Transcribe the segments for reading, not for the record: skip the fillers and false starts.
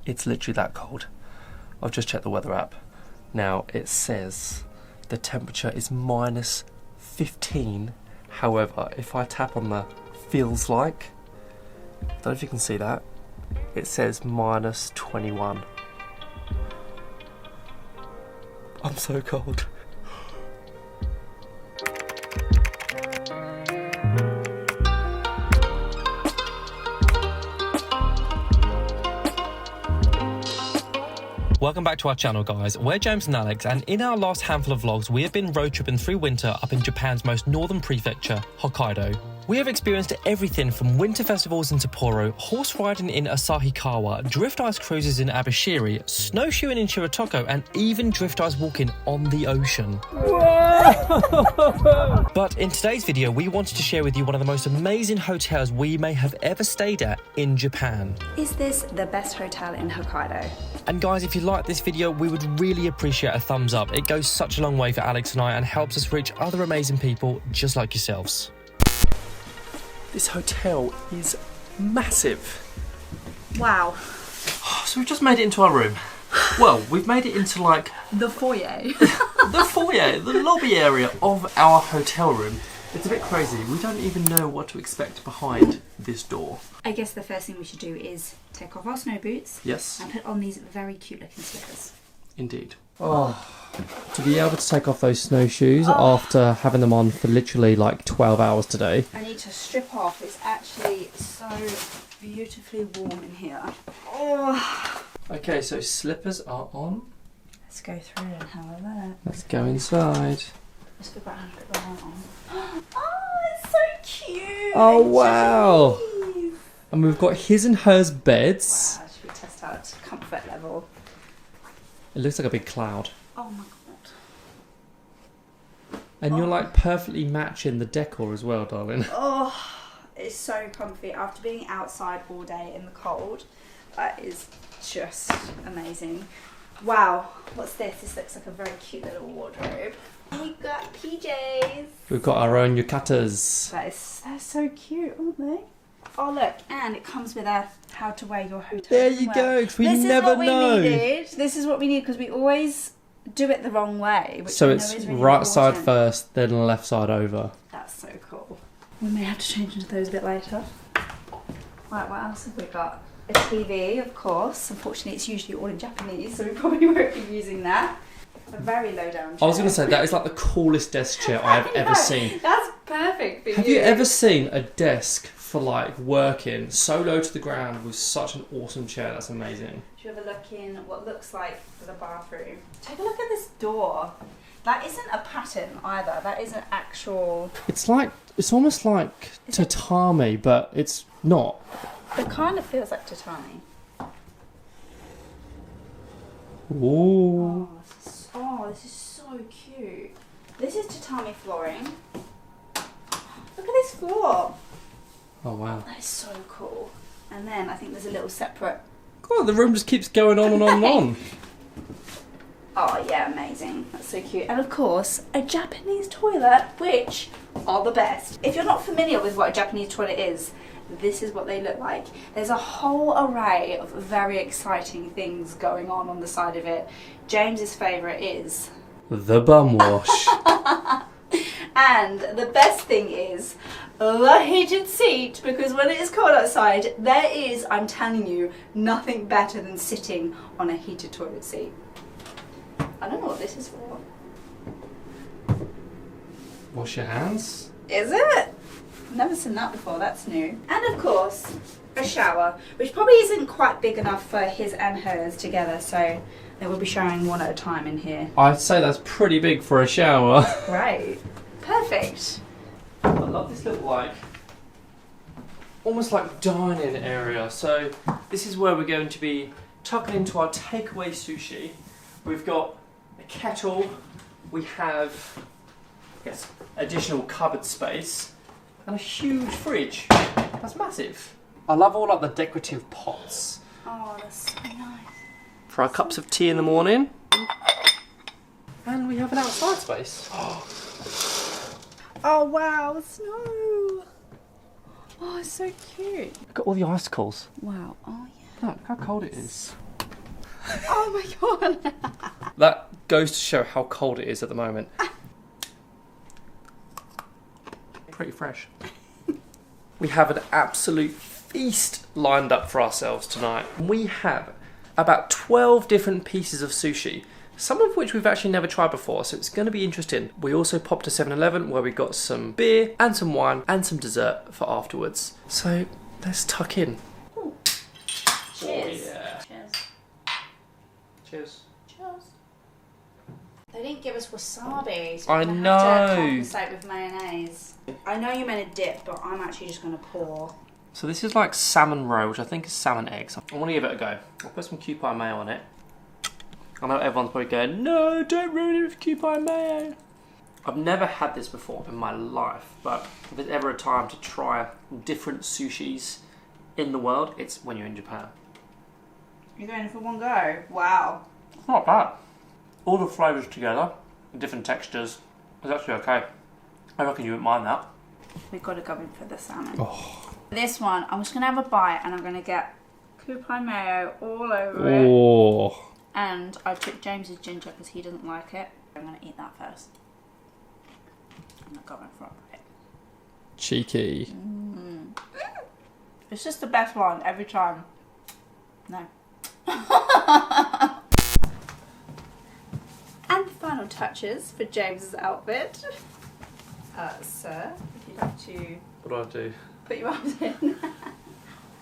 It's literally that cold. I've just checked the weather app. Now it says the temperature is -15. However, if I tap on the feels like, I don't know if you can see that, it says -21. I'm so cold. Welcome back to our channel, guys. We're James and Alex, and in our last handful of vlogs, we have been road tripping through winter up in Japan's most northern prefecture, Hokkaido. We have experienced everything from winter festivals in Sapporo, horse riding in Asahikawa, drift ice cruises in Abashiri, snowshoeing in Shiratoko, and even drift ice walking on the ocean. But in today's video, we wanted to share with you one of the most amazing hotels we may have ever stayed at in Japan. Is this the best hotel in Hokkaido? And guys, if you like this video, we would really appreciate a thumbs up. It goes such a long way for Alex and I and helps us reach other amazing people just like yourselves. This hotel is massive. Wow. So we've just made it into our room. Well, we've made it into like... the foyer. the foyer, the lobby area of our hotel room. It's a bit crazy. We don't even know what to expect behind this door. I guess the first thing we should do is take off our snow boots. Yes. And put on these very cute looking slippers. Indeed. Oh, to be able to take off those snowshoes after having them on for literally like 12 hours today. I need to strip off. It's actually so beautifully warm in here. Oh. Okay, so slippers are on. Let's go through and have a look. Let's go inside. Let's figure out how to put the light on. Oh, it's so cute. Oh, wow. Jeez. And we've got his and hers beds. Wow, should we test out comfort level? It looks like a big cloud. Oh my god. And you're like perfectly matching the decor as well, darling. Oh, it's so comfy. After being outside all day in the cold, that is just amazing. Wow, what's this? This looks like a very cute little wardrobe. We got PJs. We've got our own yukatas. They're so cute, aren't they? Oh look, and it comes with a how to wear your hotel. There you go, because we never know. This is what we need because we always do it the wrong way. Which So it's really right side important. first, then left side over. That's so cool. We may have to change into those a bit later. Right, what else have we got? A TV, of course. Unfortunately, it's usually all in Japanese, so we probably won't be using that. A very low down chair. I was going to say, that is like the coolest desk chair I have ever seen. That's perfect for you. Have you ever seen a desk for like working so low to the ground with such an awesome chair? That's amazing. Should we have a look in what looks like the bathroom? Take a look at this door. That isn't a pattern either. That is an actual... It's almost like tatami, but it's not. It kind of feels like tatami. Ooh. Oh, this is so cute. This is tatami flooring. Look at this floor. Oh wow. That is so cool. And then I think there's a little separate... God, the room just keeps going on and on and on. Oh yeah, amazing. That's so cute. And of course, a Japanese toilet, which are the best. If you're not familiar with what a Japanese toilet is, this is what they look like. There's a whole array of very exciting things going on the side of it. James's favourite is... the bum wash. And the best thing is the heated seat, because when it is cold outside, there is, I'm telling you, nothing better than sitting on a heated toilet seat. I don't know what this is for. Wash your hands. Is it? Never seen that before, that's new. And of course, a shower, which probably isn't quite big enough for his and hers together, so they will be showering one at a time in here. I'd say that's pretty big for a shower. Right. Perfect. I love this little almost like dining area. So this is where we're going to be tucking into our takeaway sushi. We've got a kettle, we have additional cupboard space, and a huge fridge. That's massive. I love all like the decorative pots. Oh, that's so nice. For our cups of tea in the morning. And we have an outside space. Oh wow, snow! Oh, it's so cute. Look at all the icicles. Wow, oh yeah. Look how cold it is. Oh my god. That goes to show how cold it is at the moment. Pretty fresh. We have an absolute feast lined up for ourselves tonight. We have about 12 different pieces of sushi, some of which we've actually never tried before, so it's going to be interesting. We also popped to 7-Eleven where we got some beer and some wine and some dessert for afterwards. So let's tuck in. Ooh. Cheers. Oh, yeah. Cheers. Cheers. Cheers. They didn't give us wasabi, so I we're gonna know. have to compensate with mayonnaise. I know you meant a dip, but I'm actually just going to pour. So this is like salmon roe, which I think is salmon eggs. I want to give it a go. I'll put some cupine mayo on it. I know everyone's probably going, no, don't ruin it with cupine mayo. I've never had this before in my life, but if there's ever a time to try different sushis in the world, it's when you're in Japan. You're going for one go? Wow. It's not bad. All the flavours together, different textures, it's actually okay. I reckon you wouldn't mind that. We've got to go in for the salmon. Oh. This one, I'm just going to have a bite and I'm going to get cupine mayo all over it. Oh. And I took James's ginger because he doesn't like it. I'm going to eat that first. I'm going to go in for a bite. Cheeky. It's just the best one every time. No. And the final touches for James's outfit. Sir, if you'd like to What do I do? put your arms in.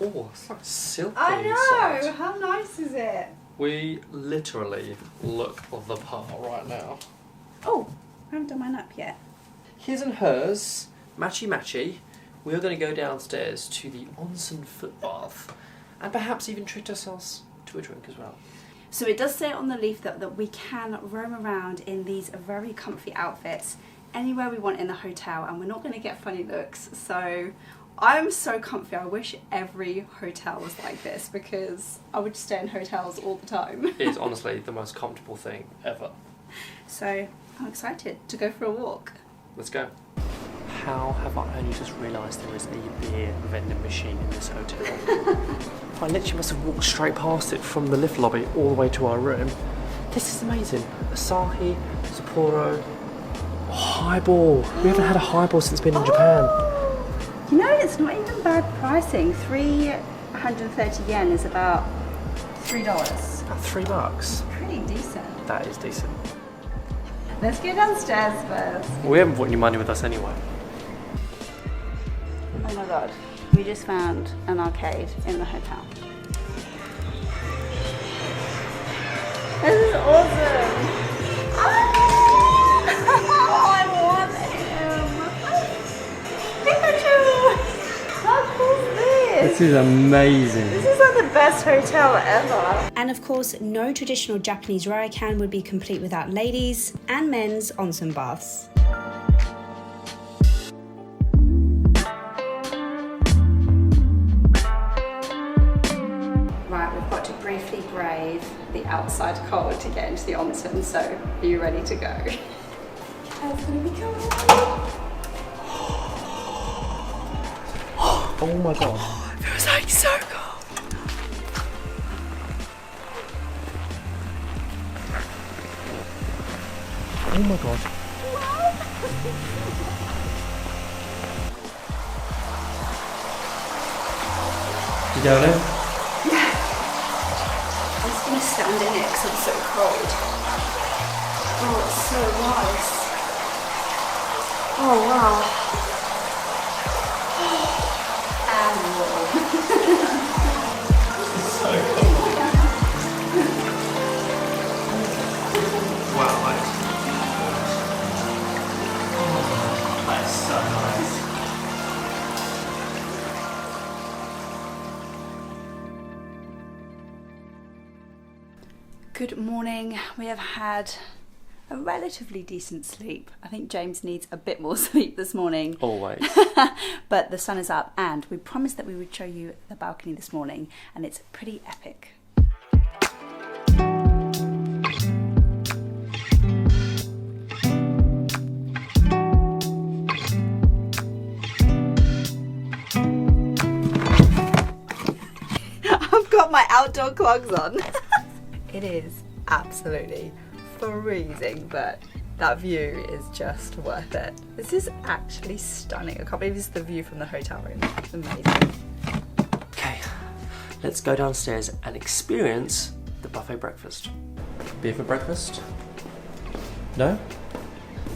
Oh, it's like silky I know! inside. How nice is it? We literally look the part right now. Oh, I haven't done mine up yet. His and hers, matchy matchy. We are going to go downstairs to the Onsen foot bath and perhaps even treat ourselves to a drink as well. So it does say on the leaf that we can roam around in these very comfy outfits anywhere we want in the hotel, and we're not going to get funny looks. So I'm so comfy. I wish every hotel was like this because I would stay in hotels all the time. It is honestly the most comfortable thing ever. So I'm excited to go for a walk. Let's go. How have I only just realised there is a beer vending machine in this hotel? I literally must have walked straight past it from the lift lobby all the way to our room. This is amazing. Asahi, Sapporo, highball. We haven't had a highball since being in Japan. You know, it's not even bad pricing. 330 yen is about $3. About $3. Pretty decent. That is decent. Let's go downstairs first. We haven't brought any money with us anyway. Oh my god, we just found an arcade in the hotel. This is awesome! Oh, I want him! Pikachu! How cool is this? This is amazing. This is like the best hotel ever. And of course, no traditional Japanese ryokan would be complete without ladies and men's onsen baths. Briefly brave the outside cold to get into the onsen, so are you ready to go? It's gonna be cold. Oh my god. It feels like so cold. Oh my god. You going in? I'm just gonna stand in it because I'm so cold. Oh, it's so nice. Oh wow. And warm. So cool. Wow, that is so nice. Good morning. We have had a relatively decent sleep. I think James needs a bit more sleep this morning. Always. But the sun is up and we promised that we would show you the balcony this morning, and it's pretty epic. I've got my outdoor clogs on. It is absolutely freezing, but that view is just worth it. This is actually stunning. I can't believe this is the view from the hotel room. It's amazing. Okay, let's go downstairs and experience the buffet breakfast. Beer for breakfast? No?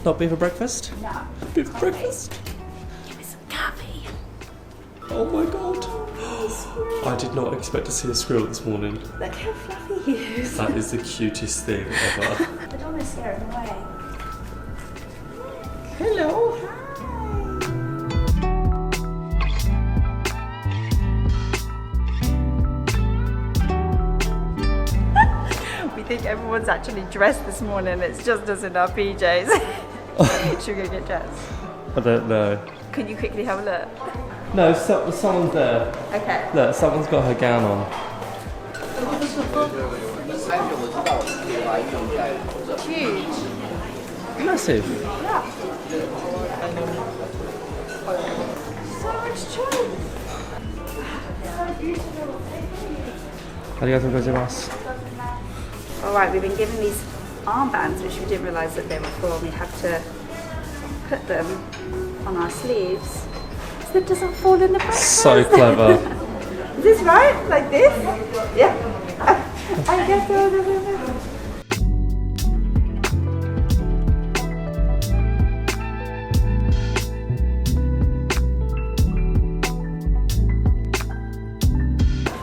Not beer for breakfast? No. Beer for breakfast? Give me some coffee. Oh my god. I did not expect to see a squirrel this morning. Look how fluffy he is. That is the cutest thing ever. I don't want to scare him away. Hello. We think everyone's actually dressed this morning. It's just us in our PJs. Should we go get dressed? I don't know. Can you quickly have a look? No, someone's there. Okay. Look, someone's got her gown on. Huge. Massive. Yeah. So much choice. So beautiful. Arigatou gozaimasu. Alright, we've been given these armbands, which we didn't realise that they were for. We have to put them on our sleeves so it doesn't fall in the breakfast. So clever. Is this right? Like this? Yeah. I guess so.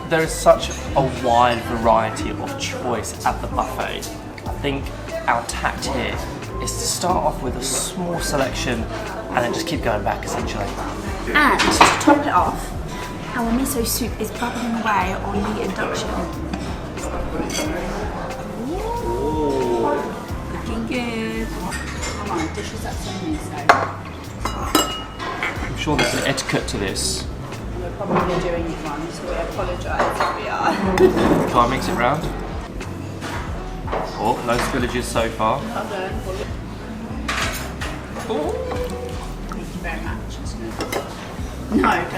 There is such a wide variety of choice at the buffet. I think our tact here is to start off with a small selection and then just keep going back essentially. And to top it off, our miso soup is bubbling away on the induction. Ooh. Looking good. Come on, dish us up some miso. I'm sure there's an etiquette to this. We're probably doing it wrong, so we apologise if we are. Try and mix it round. Oh, no spillages so far. Well done. Oh. Thank you very much. No, don't do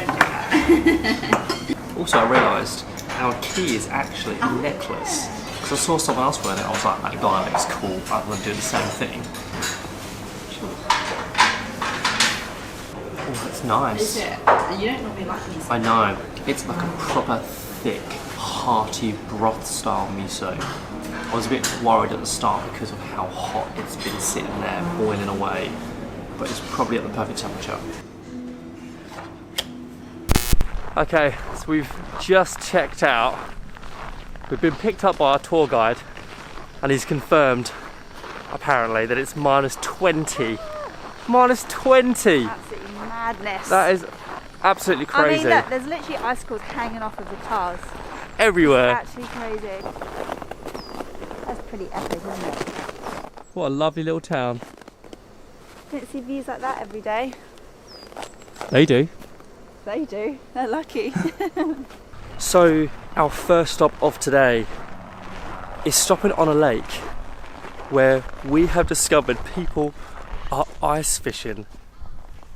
that. Also, I realised our key is actually a necklace. Because I saw someone else wearing it, I was like, that guy looks cool, rather than doing the same thing. Oh, that's nice. Is it? You don't normally like miso. I know. It's like a proper thick, hearty broth style miso. I was a bit worried at the start because of how hot it's been sitting there, boiling away. But it's probably at the perfect temperature. Okay, so we've just checked out. We've been picked up by our tour guide and he's confirmed, apparently, that it's -20. -20! Absolutely madness. That is absolutely crazy. I mean, look, there's literally icicles hanging off of the cars. Everywhere. It's actually crazy. That's pretty epic, isn't it? What a lovely little town. Don't see views like that every day. They do. They do. They're lucky. So, our first stop of today is stopping on a lake where we have discovered people are ice fishing.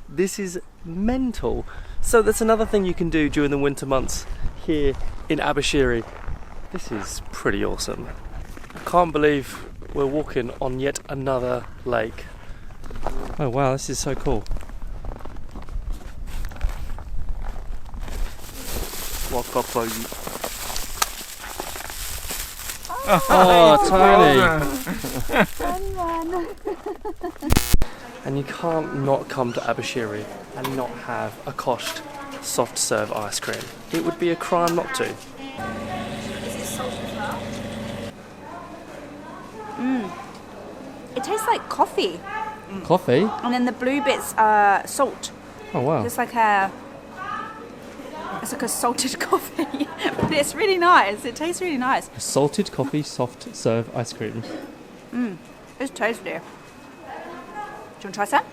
This is mental. So that's another thing you can do during the winter months here in Abashiri. This is pretty awesome. I can't believe we're walking on yet another lake. Oh wow, this is so cool. Walk up on you. Oh, Tony! Fun one. And you can't not come to Abashiri and not have a Okhotsk soft serve ice cream. It would be a crime not to. Is it salt as well? It tastes like coffee. Coffee? And then the blue bits are salt. Oh wow. It's like a salted coffee. But it's really nice. It tastes really nice. Salted coffee soft serve ice cream. It's tasty. Do you want to try some?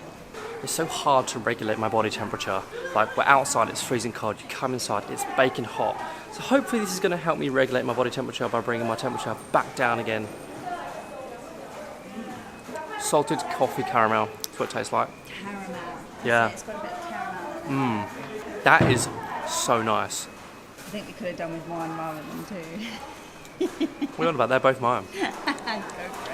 It's so hard to regulate my body temperature. Like, we're outside, it's freezing cold. You come inside, it's baking hot. So hopefully this is going to help me regulate my body temperature by bringing my temperature back down again. Salted coffee caramel. That's what it tastes like. Caramel. Yeah. It's got a bit of caramel. That is so nice. I think we could have done with one rather than two. What are you on about? They're both mine. Go for